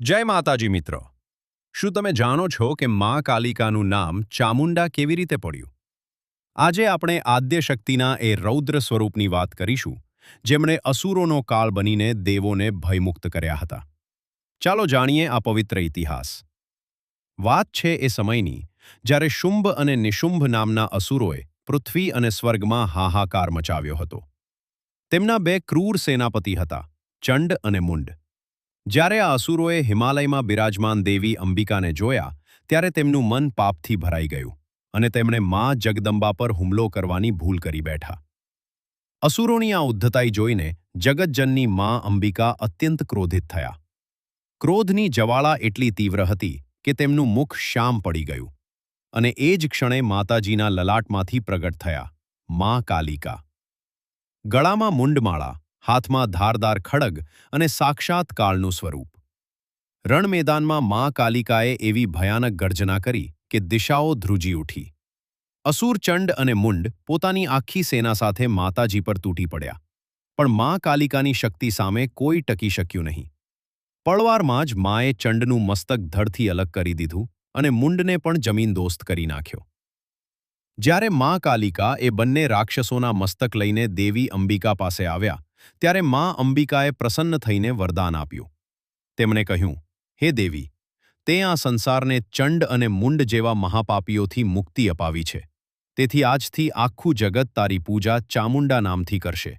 જય માતાજી મિત્રો. શું તમે જાણો છો કે મા કાલિકાનું નામ ચામુંડા કેવી રીતે પડ્યું? આજે આપણે આદ્યશક્તિના એ રૌદ્ર સ્વરૂપની વાત કરીશું, જેમણે અસુરોનો કાળ બનીને દેવોને ભયમુક્ત કર્યા હતા. ચાલો જાણીએ આ પવિત્ર ઇતિહાસ. વાત છે એ સમયની, જ્યારે શુંભ અને નિશુંભ નામના અસુરોએ પૃથ્વી અને સ્વર્ગમાં હાહાકાર મચાવ્યો હતો. તેમના બે ક્રૂર સેનાપતિ હતા, ચંડ અને મુંડ. જ્યારે આ અસુરોએ હિમાલયમાં બિરાજમાન દેવી અંબિકાને જોયા, ત્યારે તેમનું મન પાપથી ભરાઈ ગયું અને તેમણે મા જગદંબા પર હુમલો કરવાની ભૂલ કરી બેઠા. અસુરોની આ ઉદ્ધતાઈ જોઈને જગતજનની મા અંબિકા અત્યંત ક્રોધિત થયા. ક્રોધની જ્વાળા એટલી તીવ્ર હતી કે તેમનું મુખ શ્યામ પડી ગયું અને એ જ ક્ષણે માતાજીના લલાટમાંથી પ્રગટ થયા મા કાલિકા. ગળામાં મુંડમાળા, હાથમાં ધારદાર ખડગ અને સાક્ષાત કાળનું સ્વરૂપ. રણમેદાનમાં મા કાલિકાએ એવી ભયાનક ગર્જના કરી કે દિશાઓ ધ્રુજી ઉઠી. અસુર ચંડ અને મુંડ પોતાની આખી સેના સાથે માતાજી પર તૂટી પડ્યા, પણ મા કાલિકાની શક્તિ સામે કોઈ ટકી શક્યું નહીં. પળવારમાં જ માએ ચંડનું મસ્તક ધડથી અલગ કરી દીધું અને મુંડને પણ જમીનદોસ્ત કરી નાખ્યો. જ્યારે મા કાલિકા એ બંને રાક્ષસોના મસ્તક લઈને દેવી અંબિકા પાસે આવ્યા, ત્યારે મા અંબિકાએ પ્રસન્ન થઈને વરદાન આપ્યું. તેમણે કહ્યું, હે દેવી, તે આ સંસારને ચંડ અને મુંડ જેવા મહાપાપીઓથી મુક્તિ અપાવી છે. તેથી આજથી આખું જગત તારી પૂજા ચામુંડા નામથી કરશે.